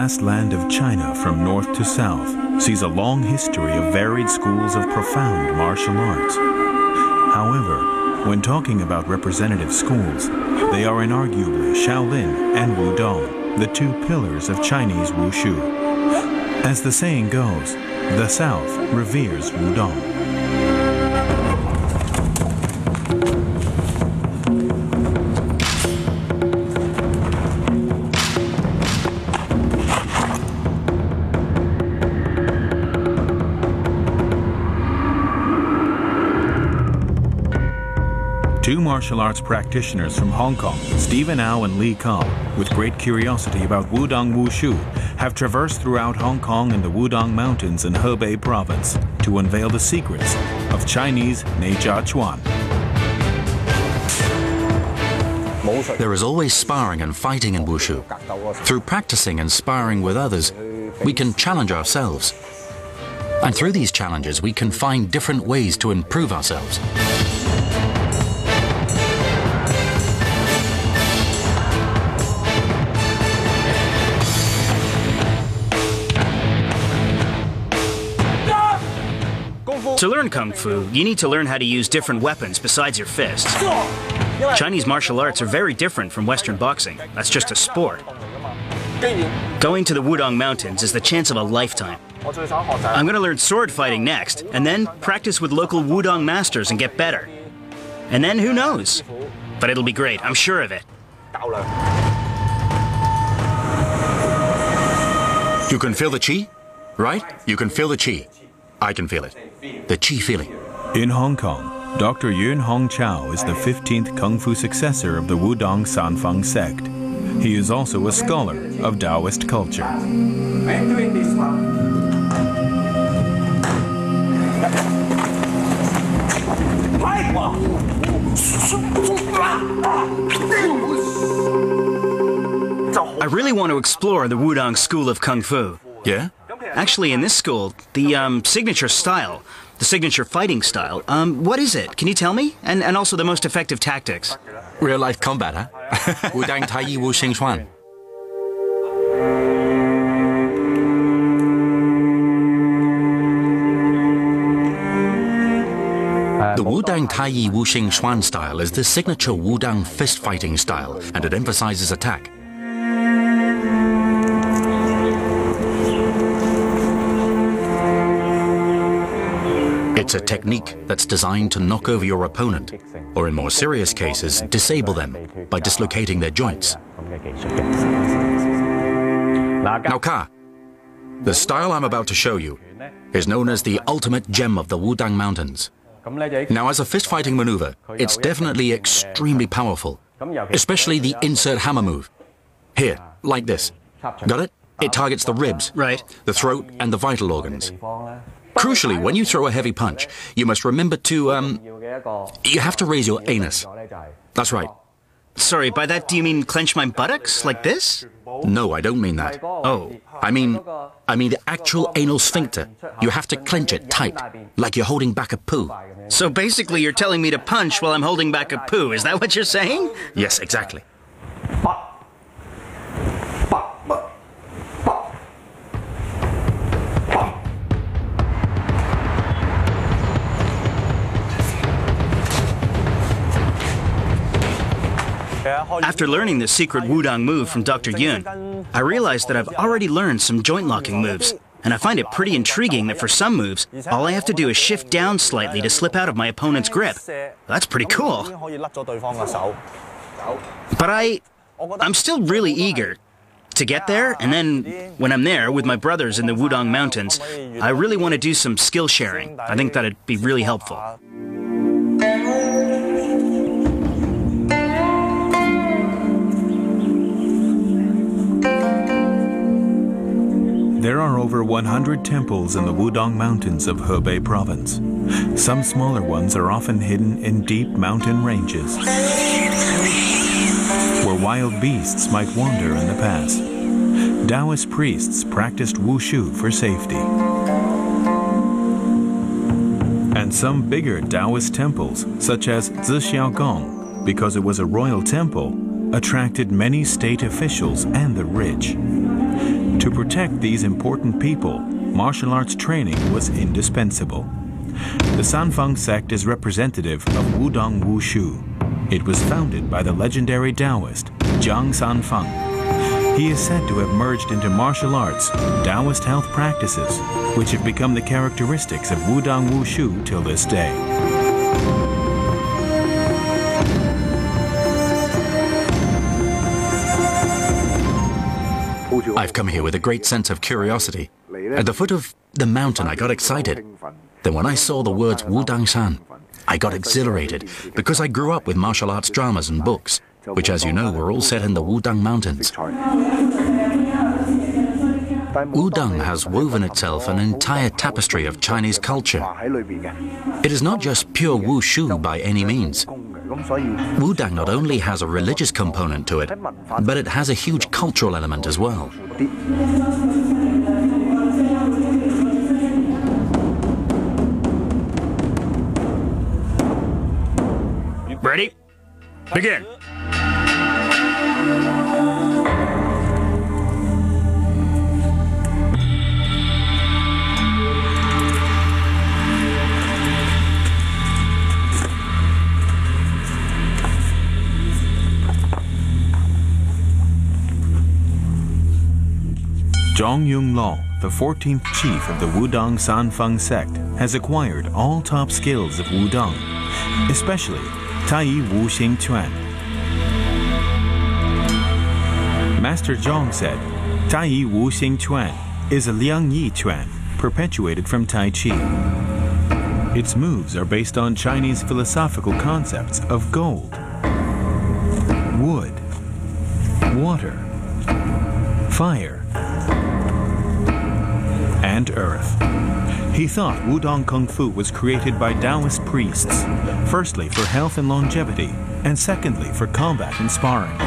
vast land of China from north to south sees a long history of varied schools of profound martial arts. However, when talking about representative schools, they are inarguably Shaolin and Wudong, the two pillars of Chinese Wushu. As the saying goes, the South reveres Wudong. Two martial arts practitioners from Hong Kong, Stephen Au and Lee Kao, with great curiosity about Wudong Wushu, have traversed throughout Hong Kong and the Wudong Mountains in Hebei Province to unveil the secrets of Chinese Neijia Chuan. There is always sparring and fighting in Wushu. Through practicing and sparring with others, we can challenge ourselves. And through these challenges, we can find different ways to improve ourselves. To learn Kung Fu, you need to learn how to use different weapons besides your fists. Chinese martial arts are very different from Western boxing. That's just a sport. Going to the Wudong Mountains is the chance of a lifetime. I'm going to learn sword fighting next, and then practice with local Wudong masters and get better. And then who knows? But it'll be great, I'm sure of it. You can feel the qi, right? You can feel the qi. I can feel it. The qi feeling. In Hong Kong, Dr. Yun Hong Chao is the 15th Kung Fu successor of the Wudong Sanfeng sect. He is also a scholar of Taoist culture. I really want to explore the Wudong School of Kung Fu. Yeah? Actually, in this school, the signature style, the signature fighting style, what is it? Can you tell me? And also the most effective tactics. Real-life combat, huh? Wudang Tai Yi Wu Xing Xuan. The Wudang Tai Yi Wu Xing Xuan style is the signature Wudang fist fighting style, and it emphasizes attack. It's a technique that's designed to knock over your opponent, or in more serious cases, disable them by dislocating their joints. Now, Ka, the style I'm about to show you is known as the ultimate gem of the Wudang Mountains. Now, as a fist-fighting maneuver, it's definitely extremely powerful, especially the insert hammer move. Here, like this. Got it? It targets the ribs, Right. the throat, and the vital organs. Crucially, when you throw a heavy punch, you must remember to, you have to raise your anus. That's right. Sorry, by that do you mean clench my buttocks, like this? No, I don't mean that. Oh. I mean the actual anal sphincter. You have to clench it tight, like you're holding back a poo. So basically you're telling me to punch while I'm holding back a poo, is that what you're saying? Yes, exactly. After learning the secret Wudong move from Dr. Yun, I realized that I've already learned some joint locking moves, and I find it pretty intriguing that for some moves, all I have to do is shift down slightly to slip out of my opponent's grip. That's pretty cool. But I'm still really eager to get there, and then when I'm there with my brothers in the Wudong Mountains, I really want to do some skill sharing. I think that'd be really helpful. There are over 100 temples in the Wudong Mountains of Hebei Province. Some smaller ones are often hidden in deep mountain ranges, where wild beasts might wander in the past. Taoist priests practiced wushu for safety. And some bigger Taoist temples, such as Zixiaogong, because it was a royal temple, attracted many state officials and the rich. To protect these important people, martial arts training was indispensable. The Sanfeng sect is representative of Wudang Wushu. It was founded by the legendary Taoist Jiang Sanfeng. He is said to have merged into martial arts, Taoist health practices, which have become the characteristics of Wudang Wushu till this day. I've come here with a great sense of curiosity. At the foot of the mountain, I got excited. Then when I saw the words Wudang Shan, I got exhilarated because I grew up with martial arts dramas and books, which, as you know, were all set in the Wudang Mountains. Wudang has woven itself an entire tapestry of Chinese culture. It is not just pure wushu by any means. Wudang not only has a religious component to it, but it has a huge cultural element as well. Ready? Begin. Zhang Yunglong, the 14th chief of the Wudang Sanfeng sect, has acquired all top skills of Wudang, especially Tai Wu Xing Quan. Master Zhang said, Tai Wu Xing Quan is a Liang Yi Quan, perpetuated from Tai Chi. Its moves are based on Chinese philosophical concepts of gold, wood, water, fire, and earth. He thought Wudang Kung Fu was created by Taoist priests, firstly for health and longevity, and secondly for combat and sparring.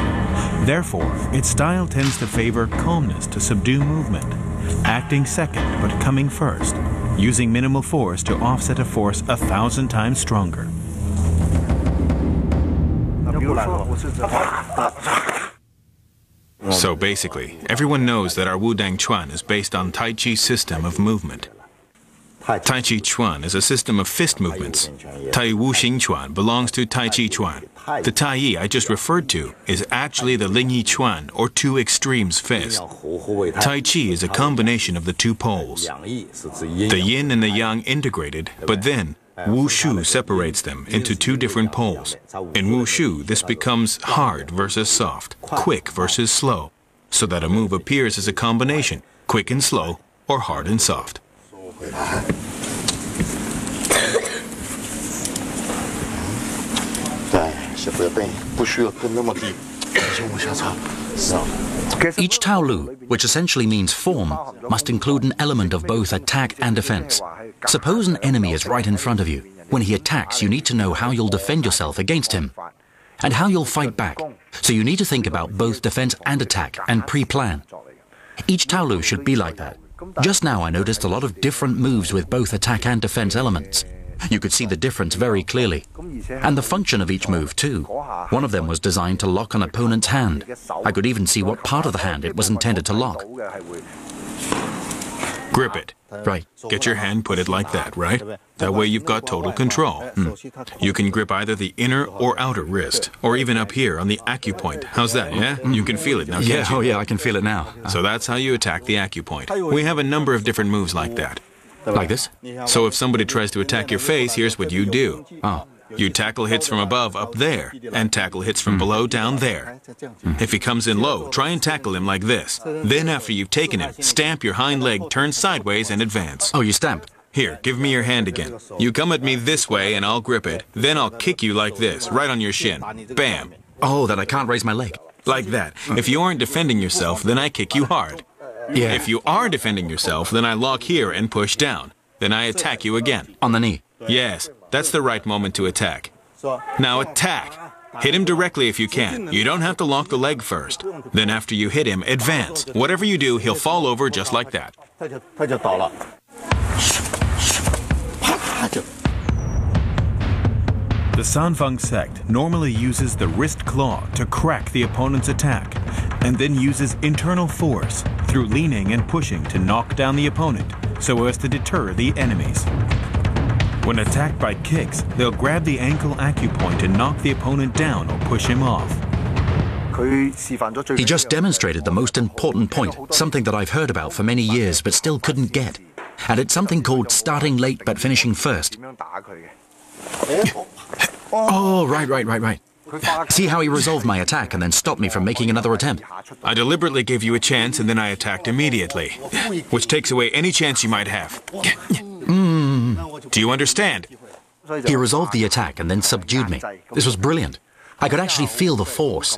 Therefore, its style tends to favor calmness to subdue movement, acting second but coming first, using minimal force to offset a force 1,000 times stronger. So basically, everyone knows that our Wudang Chuan is based on Tai Chi's system of movement. Tai Chi Chuan is a system of fist movements. Tai Wu Xing Chuan belongs to Tai Chi Chuan. The Tai Yi I just referred to is actually the Ling Yi Chuan, or two extremes fist. Tai Chi is a combination of the two poles. The yin and the yang integrated, but then Wushu separates them into two different poles. In Wushu, this becomes hard versus soft, quick versus slow, so that a move appears as a combination, quick and slow, or hard and soft. Each Taolu, which essentially means form, must include an element of both attack and defense. Suppose an enemy is right in front of you. When he attacks, you need to know how you'll defend yourself against him and how you'll fight back. So you need to think about both defense and attack and pre-plan. Each Taolu should be like that. Just now I noticed a lot of different moves with both attack and defense elements. You could see the difference very clearly. And the function of each move too. One of them was designed to lock an opponent's hand. I could even see what part of the hand it was intended to lock. Grip it. Right. Get your hand, put it like that, right? That way you've got total control. You can grip either the inner or outer wrist, or even up here on the acupoint. How's that, yeah? You can feel it now, can't you? Oh yeah, I can feel it now. So that's how you attack the acupoint. We have a number of different moves like that. Like this? So if somebody tries to attack your face, here's what you do. Oh. You tackle hits from above up there, and tackle hits from below down there. If he comes in low, try and tackle him like this. Then after you've taken him, stamp your hind leg, turn sideways, and advance. Oh, you stamp? Here, give me your hand again. You come at me this way and I'll grip it. Then I'll kick you like this, right on your shin. Bam. Oh, that I can't raise my leg. Like that. If you aren't defending yourself, then I kick you hard. Yeah. If you are defending yourself, then I lock here and push down. Then I attack you again. On the knee? Yes, that's the right moment to attack. Now attack. Hit him directly if you can. You don't have to lock the leg first. Then after you hit him, advance. Whatever you do, he'll fall over just like that. The Sanfeng sect normally uses the wrist claw to crack the opponent's attack, and then uses internal force through leaning and pushing to knock down the opponent so as to deter the enemies. When attacked by kicks, they'll grab the ankle acupoint and knock the opponent down or push him off. He just demonstrated the most important point, something that I've heard about for many years but still couldn't get. And it's something called starting late but finishing first. Oh, right. See how he resolved my attack and then stopped me from making another attempt? I deliberately gave you a chance and then I attacked immediately, which takes away any chance you might have. Do you understand? He resolved the attack and then subdued me. This was brilliant. I could actually feel the force.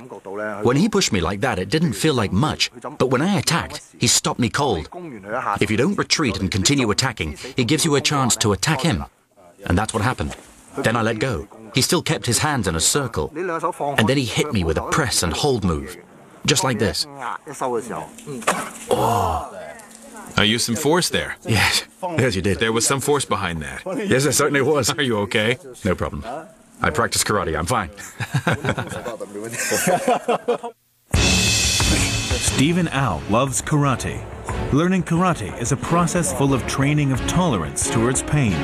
When he pushed me like that, it didn't feel like much, but when I attacked, he stopped me cold. If you don't retreat and continue attacking, he gives you a chance to attack him. And that's what happened. Then I let go. He still kept his hands in a circle, and then he hit me with a press and hold move, just like this. Oh. I used some force there. Yes, you did. There was some force behind that. Yes, there certainly was. Are you okay? No problem. I practice karate, I'm fine. Stephen Au loves karate. Learning karate is a process full of training of tolerance towards pain.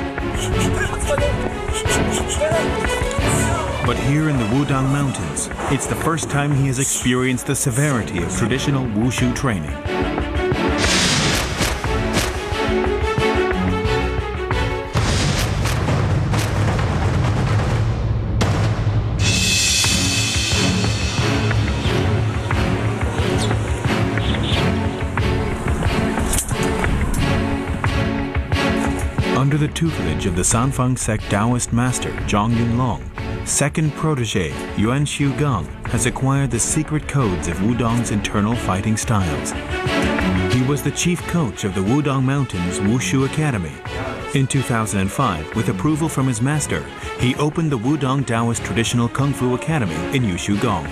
But here in the Wudang Mountains, it's the first time he has experienced the severity of traditional wushu training. Under the tutelage of the Sanfeng sect Taoist master Zhang Yunlong, second protege Yuan Xiugang has acquired the secret codes of Wudang's internal fighting styles. He was the chief coach of the Wudang Mountains Wushu Academy. In 2005, with approval from his master, he opened the Wudang Taoist Traditional Kung Fu Academy in Yushugang.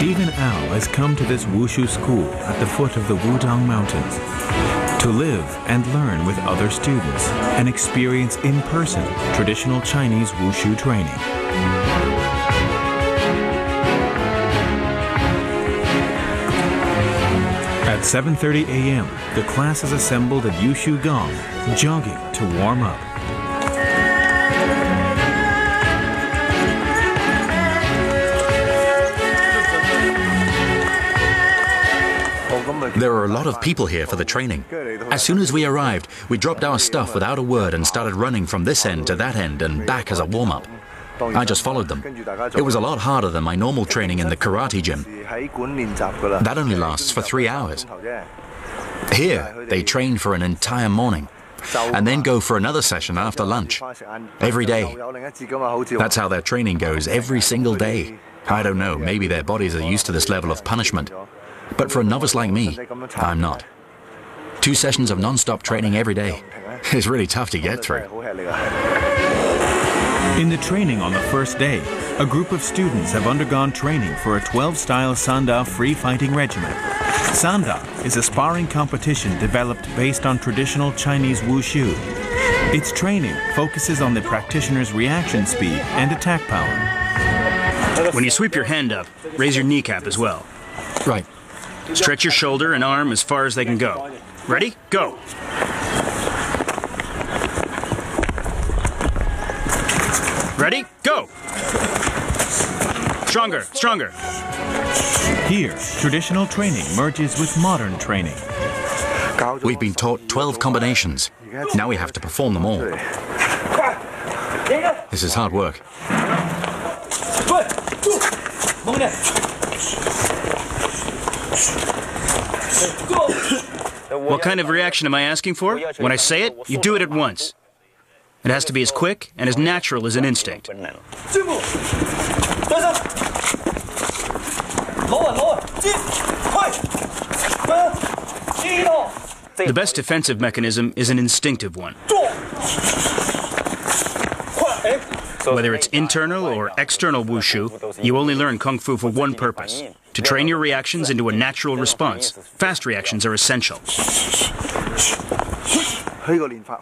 Stephen Au has come to this wushu school at the foot of the Wudang Mountains to live and learn with other students and experience in person traditional Chinese wushu training. At 7:30 a.m., the class is assembled at Yushugang, jogging to warm up. There are a lot of people here for the training. As soon as we arrived, we dropped our stuff without a word and started running from this end to that end and back as a warm-up. I just followed them. It was a lot harder than my normal training in the karate gym. That only lasts for 3 hours. Here, they train for an entire morning and then go for another session after lunch. Every day. That's how their training goes every single day. I don't know, maybe their bodies are used to this level of punishment. But for a novice like me, I'm not. 2 sessions of non-stop training every day is really tough to get through. In the training on the first day, a group of students have undergone training for a 12-style Sanda free fighting regimen. Sanda is a sparring competition developed based on traditional Chinese wushu. Its training focuses on the practitioner's reaction speed and attack power. When you sweep your hand up, raise your kneecap as well. Right. Stretch your shoulder and arm as far as they can go. Ready? Go! Ready? Go! Stronger, stronger. Here, traditional training merges with modern training. We've been taught 12 combinations. Now we have to perform them all. This is hard work. What kind of reaction am I asking for? When I say it, you do it at once. It has to be as quick and as natural as an instinct. The best defensive mechanism is an instinctive one. Whether it's internal or external wushu, you only learn Kung Fu for one purpose: to train your reactions into a natural response. Fast reactions are essential.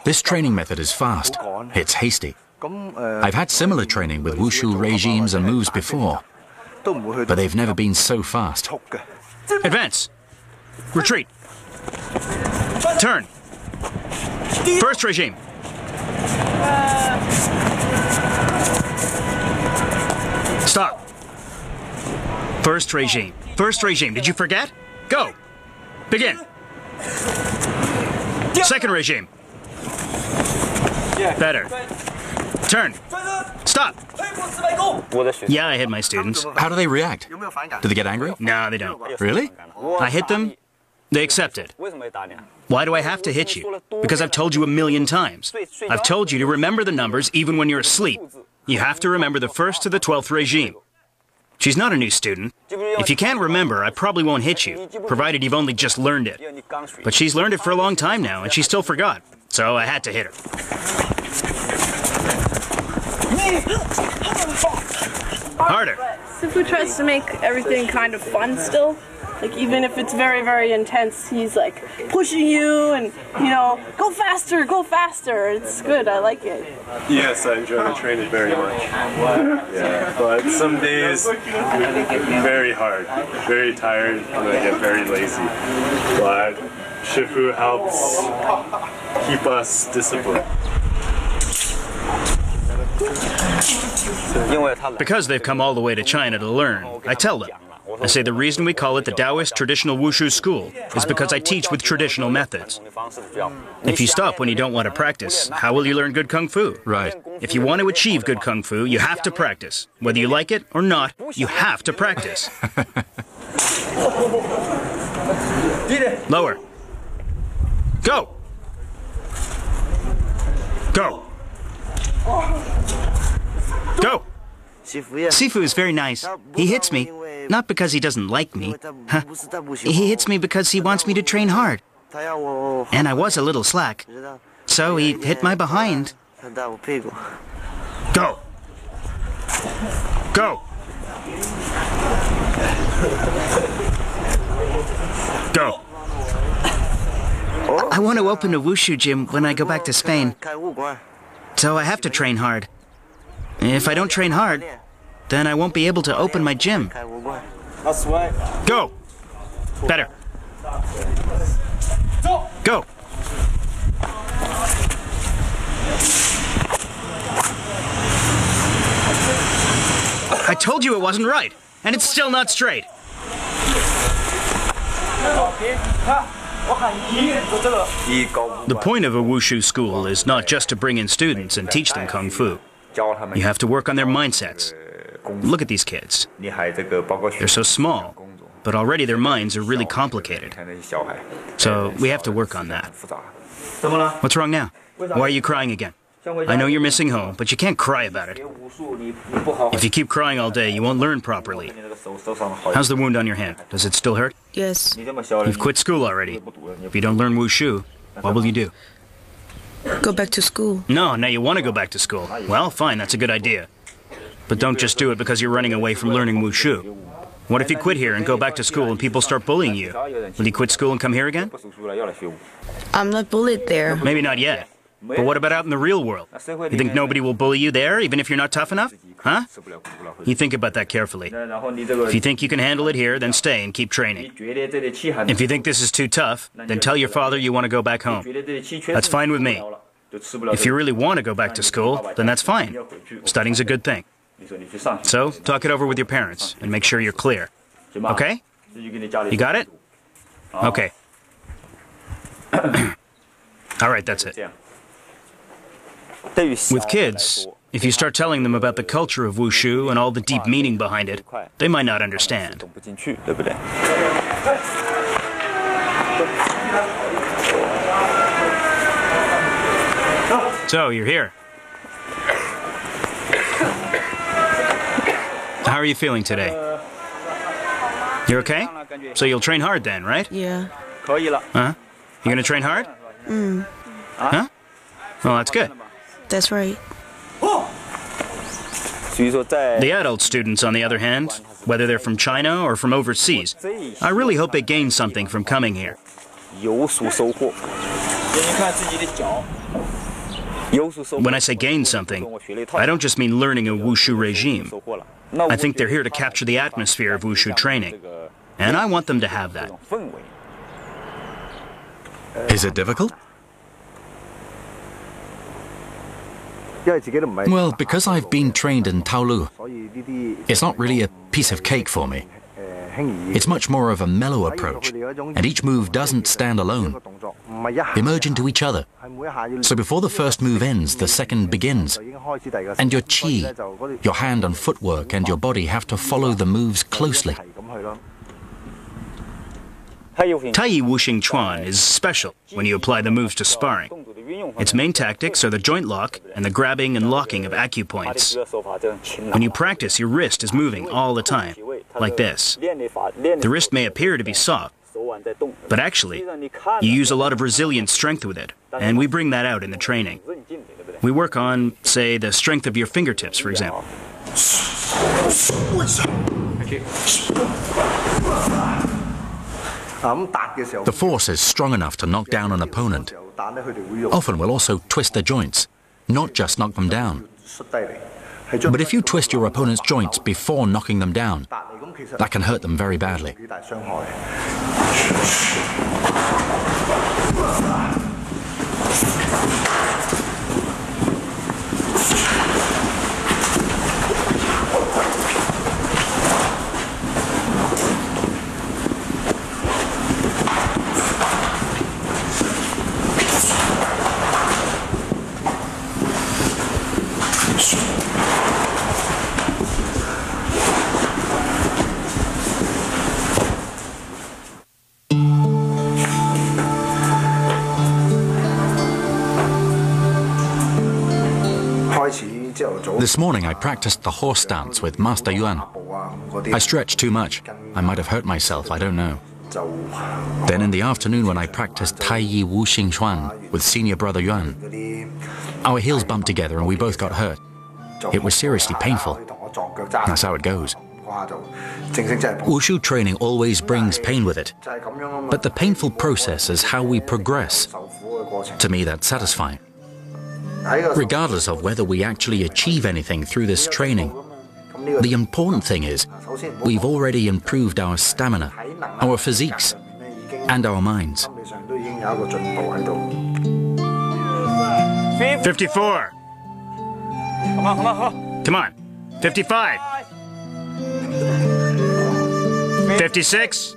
This training method is fast. It's hasty. I've had similar training with wushu regimes and moves before, but they've never been so fast. Advance. Retreat. Turn. First regime. Stop. First regime. First regime. Did you forget? Go. Begin. Second regime. Better. Turn. Stop. Yeah, I hit my students. How do they react? Do they get angry? No, they don't. Really? I hit them. They accept it. Why do I have to hit you? Because I've told you a million times. I've told you to remember the numbers even when you're asleep. You have to remember the 1st to the 12th regime. She's not a new student. If you can't remember, I probably won't hit you, provided you've only just learned it. But she's learned it for a long time now, and she still forgot. So I had to hit her. Harder. Sifu tries to make everything kind of fun still. Like, even if it's very, very intense, he's like pushing you and, you know, go faster, go faster. It's good, I like it. Yes, I enjoy the training very much. Yeah, but some days, very hard, very tired, and I get very lazy. But Shifu helps keep us disciplined. Because they've come all the way to China to learn, I tell them. I say the reason we call it the Taoist Traditional Wushu School is because I teach with traditional methods. If you stop when you don't want to practice, how will you learn good Kung Fu? Right. If you want to achieve good Kung Fu, you have to practice. Whether you like it or not, you have to practice. Lower. Go! Go! Go! Sifu is very nice. He hits me, not because he doesn't like me. He hits me because he wants me to train hard. And I was a little slack. So he hit my behind. Go! Go! Go! I want to open a wushu gym when I go back to Spain. So I have to train hard. If I don't train hard, then I won't be able to open my gym. Go! Better. Go! I told you it wasn't right, and it's still not straight. The point of a wushu school is not just to bring in students and teach them Kung Fu. You have to work on their mindsets. Look at these kids. They're so small, but already their minds are really complicated. So we have to work on that. What's wrong now? Why are you crying again? I know you're missing home, but you can't cry about it. If you keep crying all day, you won't learn properly. How's the wound on your hand? Does it still hurt? Yes. You've quit school already. If you don't learn wushu, what will you do? Go back to school. No, now you want to go back to school. Well, fine, that's a good idea. But don't just do it because you're running away from learning wushu. What if you quit here and go back to school and people start bullying you? Will you quit school and come here again? I'm not bullied there. Maybe not yet. But what about out in the real world? You think nobody will bully you there, even if you're not tough enough? Huh? You think about that carefully. If you think you can handle it here, then stay and keep training. If you think this is too tough, then tell your father you want to go back home. That's fine with me. If you really want to go back to school, then that's fine. Studying's a good thing. So, talk it over with your parents and make sure you're clear. Okay? You got it? Okay. All right, that's it. With kids, if you start telling them about the culture of wushu and all the deep meaning behind it, they might not understand. So, you're here. How are you feeling today? You're okay? So you'll train hard then, right? Yeah. Huh? You gonna train hard? Huh? Well, that's good. That's right. The adult students, on the other hand, whether they're from China or from overseas, I really hope they gain something from coming here. When I say gain something, I don't just mean learning a wushu regime. I think they're here to capture the atmosphere of wushu training, and I want them to have that. Is it difficult? Well, because I've been trained in Taolu, it's not really a piece of cake for me. It's much more of a mellow approach, and each move doesn't stand alone. They merge into each other. So before the first move ends, the second begins. And your chi, your hand and footwork and your body have to follow the moves closely. Tai Wuxing Chuan is special when you apply the moves to sparring. Its main tactics are the joint lock and the grabbing and locking of acupoints. When you practice, your wrist is moving all the time, like this. The wrist may appear to be soft, but actually, you use a lot of resilient strength with it, and we bring that out in the training. We work on, say, the strength of your fingertips, for example. The force is strong enough to knock down an opponent. Often we'll also twist their joints, not just knock them down. But if you twist your opponent's joints before knocking them down, that can hurt them very badly. This morning I practiced the horse stance with Master Yuan. I stretched too much. I might have hurt myself, I don't know. Then in the afternoon when I practiced Tai Wuxing Chuan with senior brother Yuan, our heels bumped together and we both got hurt. It was seriously painful. That's how it goes. Wushu training always brings pain with it, but the painful process is how we progress. To me, that's satisfying. Regardless of whether we actually achieve anything through this training, the important thing is we've already improved our stamina, our physiques, and our minds. 54. Come on. 55. 56.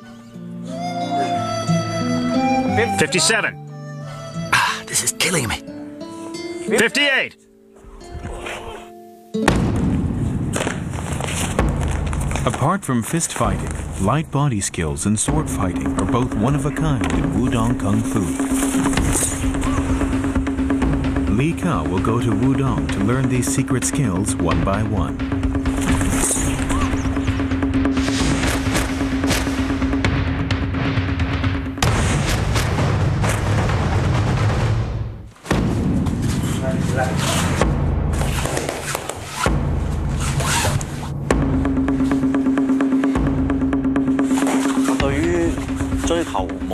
57. Ah, this is killing me. 58. Apart from fist fighting, light body skills and sword fighting are both one of a kind in Wudong Kung Fu. Li Ka will go to Wudong to learn these secret skills one by one.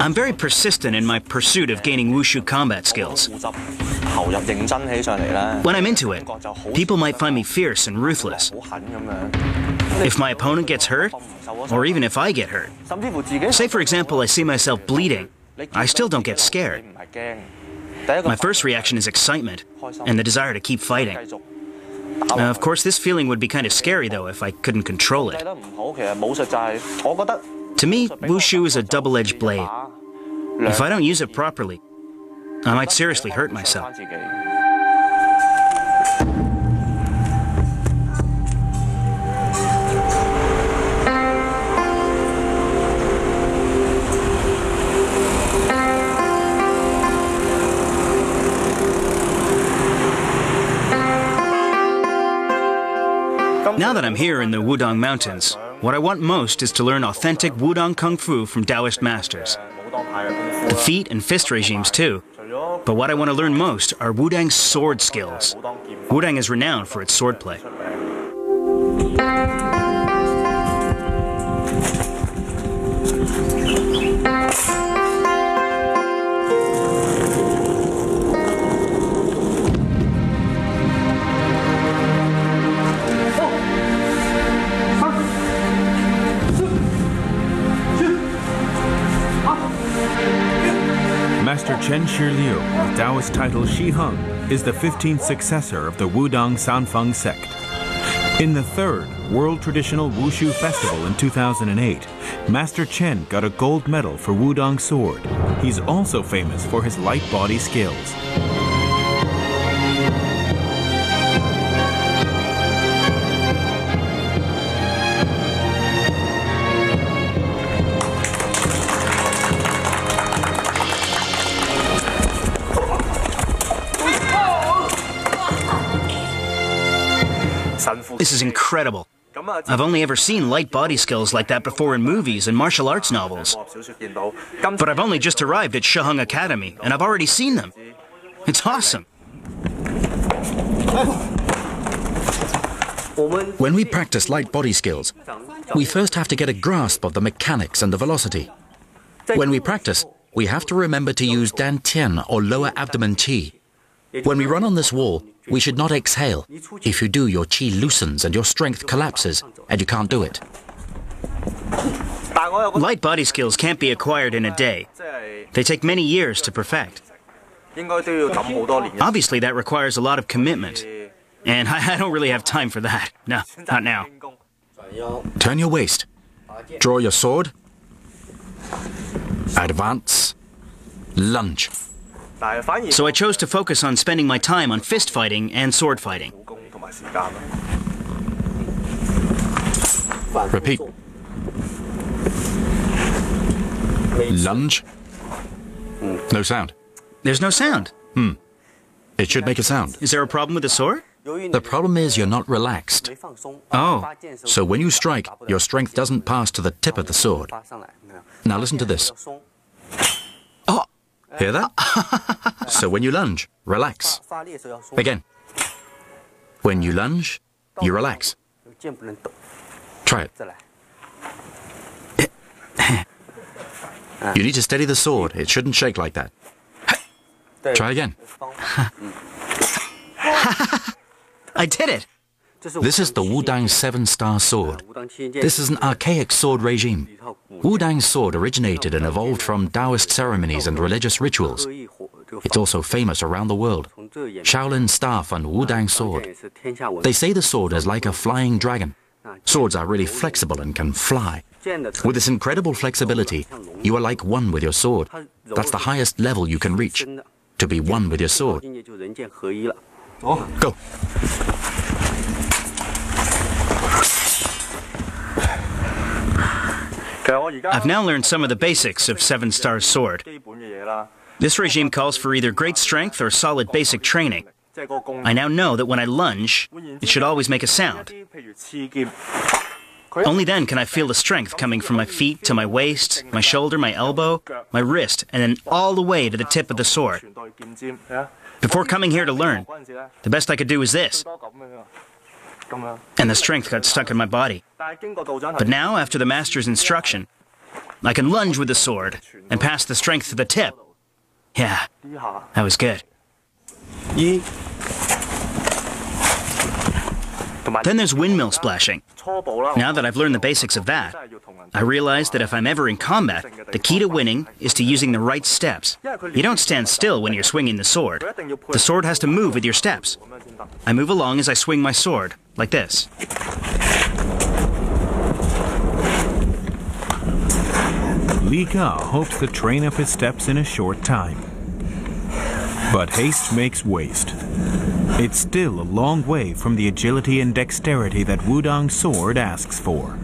I'm very persistent in my pursuit of gaining wushu combat skills. When I'm into it, people might find me fierce and ruthless. If my opponent gets hurt, or even if I get hurt, say for example I see myself bleeding, I still don't get scared. My first reaction is excitement and the desire to keep fighting. Of course, this feeling would be kind of scary though if I couldn't control it. To me, wushu is a double-edged blade. If I don't use it properly, I might seriously hurt myself. Now that I'm here in the Wudong Mountains, what I want most is to learn authentic Wudong Kung Fu from Taoist masters. The feet and fist regimes too. But what I want to learn most are Wudang's sword skills. Wudang is renowned for its swordplay. Master Chen Shiliu, with Taoist title Shi Heng, is the 15th successor of the Wudang Sanfeng sect. In the third World Traditional Wushu Festival in 2008, Master Chen got a gold medal for Wudang sword. He's also famous for his light body skills. This is incredible. I've only ever seen light body skills like that before in movies and martial arts novels. But I've only just arrived at Shi Heng Academy, and I've already seen them. It's awesome. When we practice light body skills, we first have to get a grasp of the mechanics and the velocity. When we practice, we have to remember to use dantian or lower abdomen qi. When we run on this wall, we should not exhale. If you do, your qi loosens and your strength collapses, and you can't do it. Light body skills can't be acquired in a day. They take many years to perfect. Obviously, that requires a lot of commitment. And I don't really have time for that. No, not now. Turn your waist. Draw your sword. Advance. Lunge. So I chose to focus on spending my time on fist fighting and sword fighting. Repeat. Lunge. No sound. There's no sound. It should make a sound. Is there a problem with the sword? The problem is you're not relaxed. Oh. So when you strike, your strength doesn't pass to the tip of the sword. Now listen to this. Oh. Hear that? So when you lunge, relax. Again. When you lunge, you relax. Try it. You need to steady the sword. It shouldn't shake like that. Try again. I did it. This is the Wudang 7-star sword. This is an archaic sword regime. Wudang's sword originated and evolved from Taoist ceremonies and religious rituals. It's also famous around the world. Shaolin staff and Wudang sword. They say the sword is like a flying dragon. Swords are really flexible and can fly. With this incredible flexibility, you are like one with your sword. That's the highest level you can reach. To be one with your sword. Go. I've now learned some of the basics of 7-star sword. This regime calls for either great strength or solid basic training. I now know that when I lunge, it should always make a sound. Only then can I feel the strength coming from my feet to my waist, my shoulder, my elbow, my wrist, and then all the way to the tip of the sword. Before coming here to learn, the best I could do was this. And the strength got stuck in my body. But now, after the master's instruction, I can lunge with the sword and pass the strength to the tip. Yeah, that was good. Then there's windmill splashing. Now that I've learned the basics of that, I realize that if I'm ever in combat, the key to winning is to using the right steps. You don't stand still when you're swinging the sword. The sword has to move with your steps. I move along as I swing my sword, like this. Li Ka hopes to train up his steps in a short time. But haste makes waste. It's still a long way from the agility and dexterity that Wudang's sword asks for.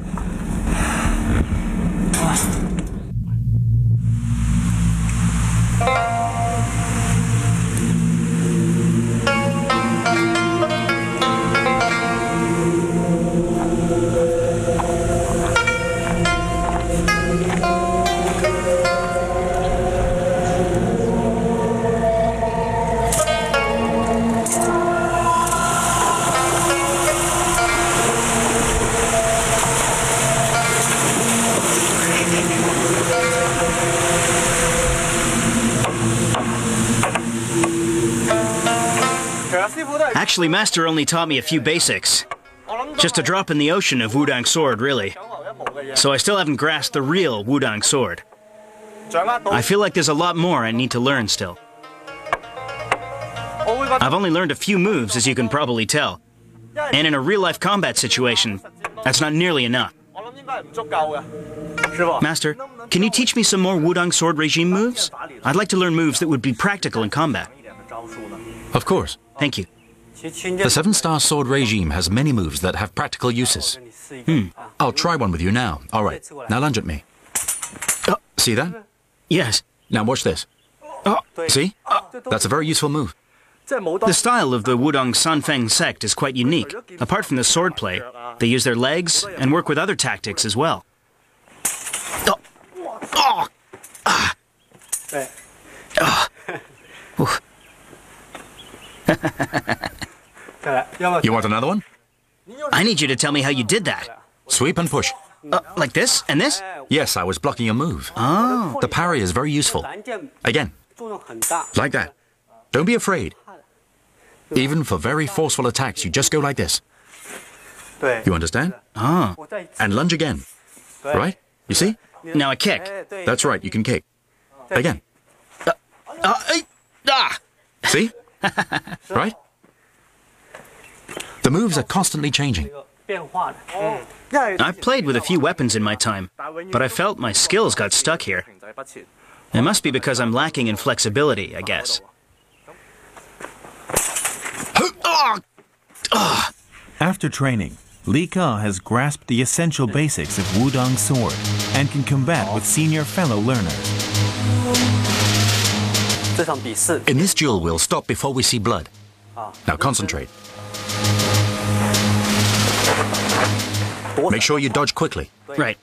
Actually, Master only taught me a few basics. Just a drop in the ocean of Wudang sword, really. So I still haven't grasped the real Wudang sword. I feel like there's a lot more I need to learn still. I've only learned a few moves, as you can probably tell. And in a real-life combat situation, that's not nearly enough. Master, can you teach me some more Wudang sword regime moves? I'd like to learn moves that would be practical in combat. Of course. Thank you. The 7-star sword regime has many moves that have practical uses. I'll try one with you now. All right. Now lunge at me. See that? Yes. Now watch this. See? That's a very useful move. The style of the Wudang Sanfeng sect is quite unique. Apart from the swordplay, they use their legs and work with other tactics as well. You want another one? I need you to tell me how you did that. Sweep and push. Like this and this? Yes, I was blocking a move. Oh. The parry is very useful. Again. Like that. Don't be afraid. Even for very forceful attacks, you just go like this. You understand? Oh. And lunge again. Right? You see? Now I kick. That's right, you can kick. Again. See? Right? The moves are constantly changing. I've played with a few weapons in my time, but I felt my skills got stuck here. It must be because I'm lacking in flexibility, I guess. After training, Li Ka has grasped the essential basics of Wudang sword and can combat with senior fellow learners. In this duel, we'll stop before we see blood. Now concentrate. Make sure you dodge quickly. Right.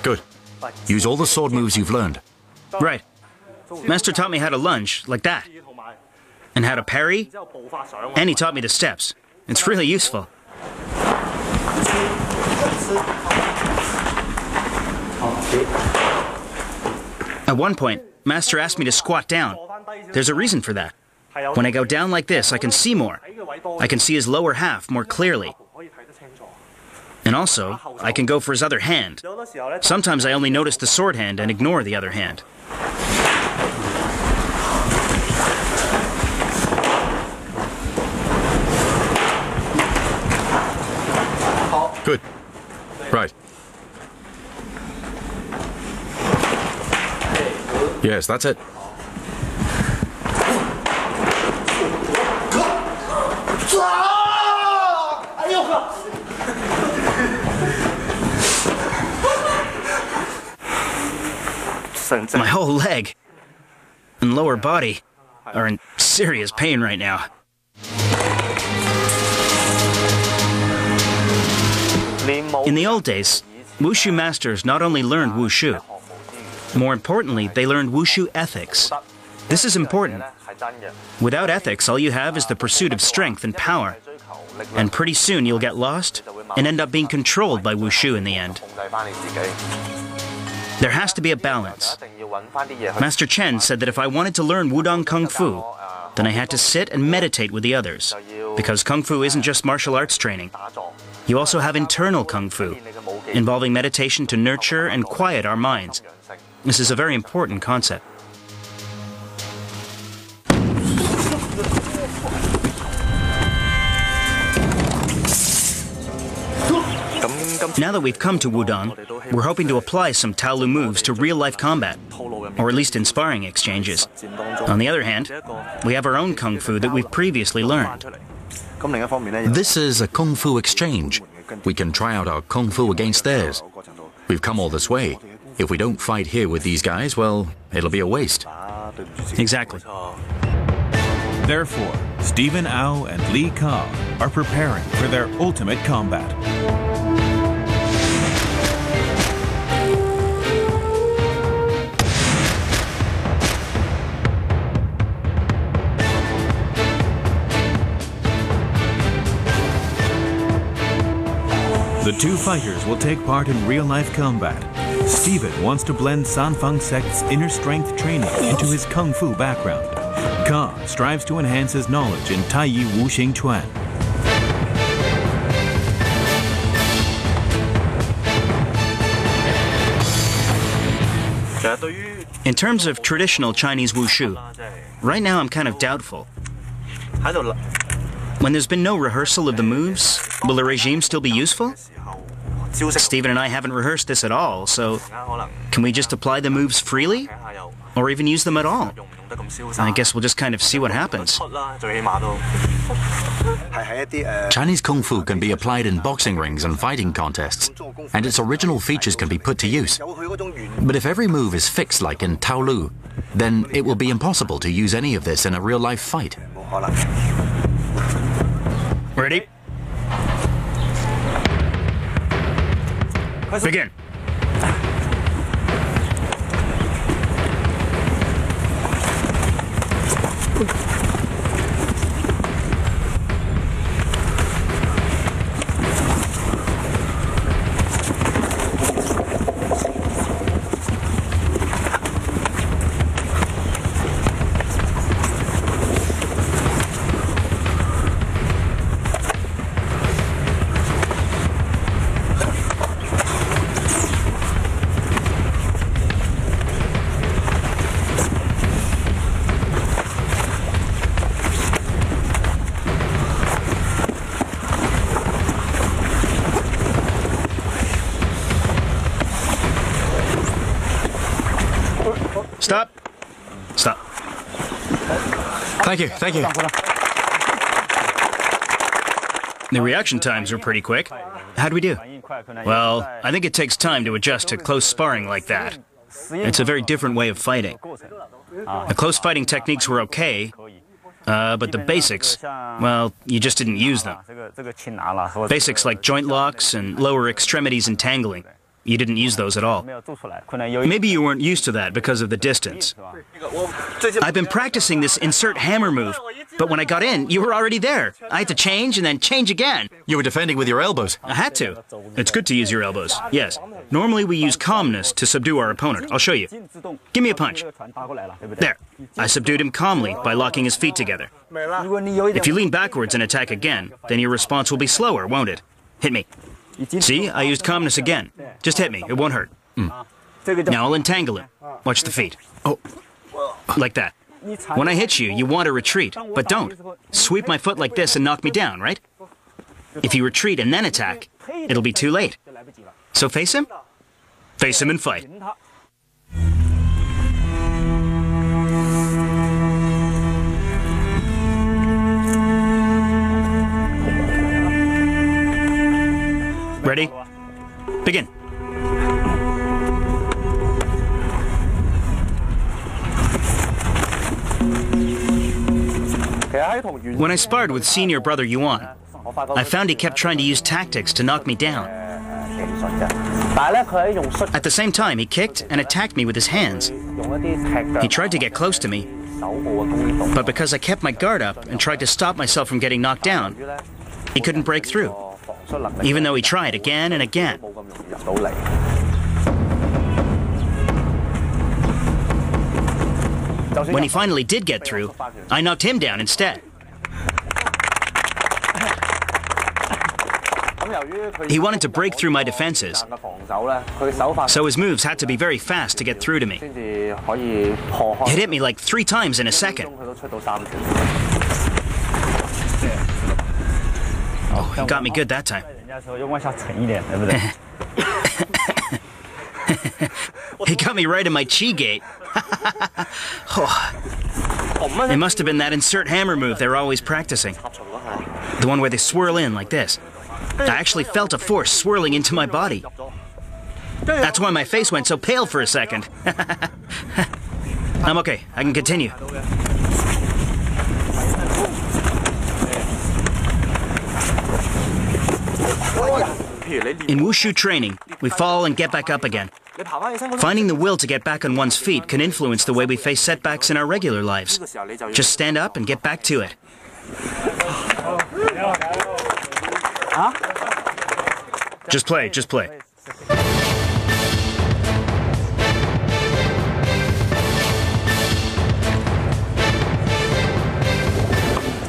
Good. Use all the sword moves you've learned. Right. Master taught me how to lunge, like that. And how to parry. And he taught me the steps. It's really useful. At one point, Master asked me to squat down. There's a reason for that. When I go down like this, I can see more. I can see his lower half more clearly. And also, I can go for his other hand. Sometimes I only notice the sword hand and ignore the other hand. Good. Right. Yes, that's it. My whole leg and lower body are in serious pain right now. In the old days, Wushu masters not only learned Wushu, more importantly, they learned Wushu ethics. This is important. Without ethics, all you have is the pursuit of strength and power. And pretty soon you'll get lost and end up being controlled by Wushu in the end. There has to be a balance. Master Chen said that if I wanted to learn Wudang Kung Fu, then I had to sit and meditate with the others, because Kung Fu isn't just martial arts training. You also have internal Kung Fu, involving meditation to nurture and quiet our minds. This is a very important concept. Now that we've come to Wudang, we're hoping to apply some Taolu moves to real-life combat, or at least in sparring exchanges. On the other hand, we have our own Kung Fu that we've previously learned. This is a Kung Fu exchange. We can try out our Kung Fu against theirs. We've come all this way. If we don't fight here with these guys, well, it'll be a waste. Exactly. Therefore, Stephen Au and Li Ka are preparing for their ultimate combat. The two fighters will take part in real-life combat Stephen wants to blend Sanfeng sect's inner strength training into his kung fu background. Ka strives to enhance his knowledge in Taiyi Wuxing Chuan. In terms of traditional Chinese wushu, right now I'm kind of doubtful. When there's been no rehearsal of the moves, will the regime still be useful? Stephen and I haven't rehearsed this at all, so can we just apply the moves freely? Or even use them at all? I guess we'll just kind of see what happens. Chinese kung fu can be applied in boxing rings and fighting contests, and its original features can be put to use. But if every move is fixed like in Taolu, then it will be impossible to use any of this in a real-life fight. Ready? Begin. Stop. Stop. Thank you, thank you. The reaction times are pretty quick. How'd we do? Well, I think it takes time to adjust to close sparring like that. It's a very different way of fighting. The close fighting techniques were okay, but the basics, well, you just didn't use them. Basics like joint locks and lower extremities entangling. You didn't use those at all. Maybe you weren't used to that because of the distance. I've been practicing this insert hammer move, but when I got in, you were already there. I had to change and then change again. You were defending with your elbows. I had to. It's good to use your elbows, yes. Normally we use calmness to subdue our opponent. I'll show you. Give me a punch. There. I subdued him calmly by locking his feet together. If you lean backwards and attack again, then your response will be slower, won't it? Hit me. See, I used calmness again. Just hit me, it won't hurt. Now I'll entangle him. Watch the feet. Oh, like that. When I hit you, you want to retreat, but don't. Sweep my foot like this and knock me down, right? If you retreat and then attack, it'll be too late. So face him? Face him and fight. Ready? Begin. When I sparred with senior brother Yuan, I found he kept trying to use tactics to knock me down. At the same time, he kicked and attacked me with his hands. He tried to get close to me, but because I kept my guard up and tried to stop myself from getting knocked down, he couldn't break through, even though he tried again and again. When he finally did get through, I knocked him down instead. He wanted to break through my defenses, so his moves had to be very fast to get through to me. He hit me like 3 times in a second. Oh, he got me good that time. He got me right in my chi gate. Oh. It must have been that insert hammer move they were always practicing. The one where they swirl in like this. I actually felt a force swirling into my body. That's why my face went so pale for a second. I'm okay. I can continue. In wushu training, we fall and get back up again. Finding the will to get back on one's feet can influence the way we face setbacks in our regular lives. Just stand up and get back to it. Just play, just play.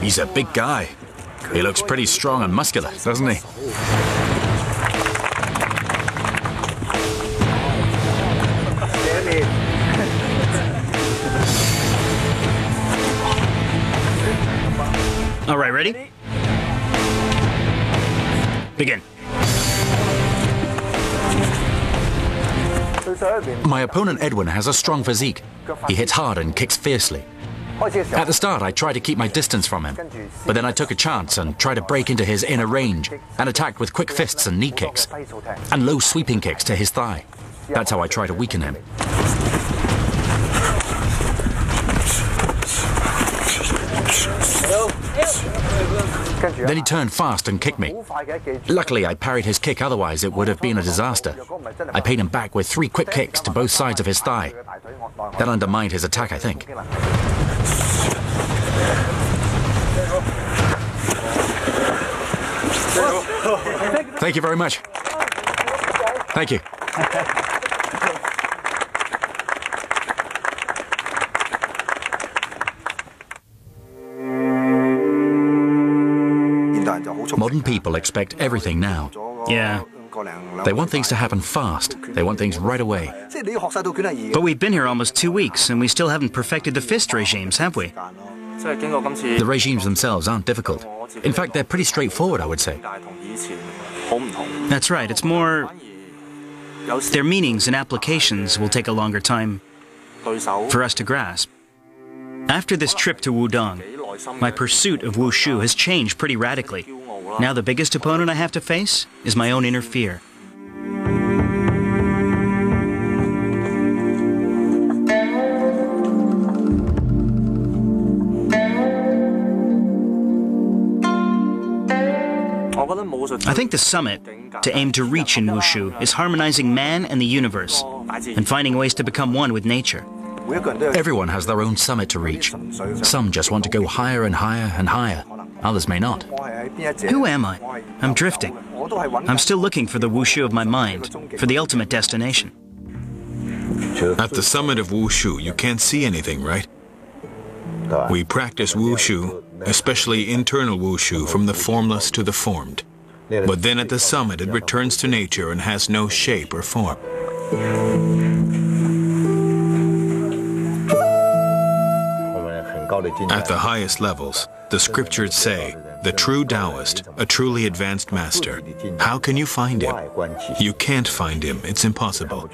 He's a big guy. He looks pretty strong and muscular, doesn't he? All right, ready? Begin. My opponent Edwin has a strong physique. He hits hard and kicks fiercely. At the start, I tried to keep my distance from him, but then I took a chance and tried to break into his inner range and attacked with quick fists and knee kicks, and low sweeping kicks to his thigh. That's how I try to weaken him. Then he turned fast and kicked me. Luckily, I parried his kick, otherwise it would have been a disaster. I paid him back with 3 quick kicks to both sides of his thigh. That undermined his attack, I think. Thank you very much. Thank you. Modern people expect everything now. Yeah. They want things to happen fast. They want things right away. But we've been here almost 2 weeks, and we still haven't perfected the fist regimes, have we? The regimes themselves aren't difficult. In fact, they're pretty straightforward, I would say. That's right. It's more... their meanings and applications will take a longer time for us to grasp. After this trip to Wudang, my pursuit of wushu has changed pretty radically. Now the biggest opponent I have to face is my own inner fear. I think the summit to aim to reach in wushu is harmonizing man and the universe and finding ways to become one with nature. Everyone has their own summit to reach. Some just want to go higher and higher and higher. Others may not. Who am I? I'm drifting. I'm still looking for the wushu of my mind, for the ultimate destination. At the summit of wushu, you can't see anything, right? We practice wushu, especially internal wushu, from the formless to the formed. But then at the summit, it returns to nature and has no shape or form. At the highest levels, the scriptures say, the true Taoist, a truly advanced master, how can you find him? You can't find him, it's impossible.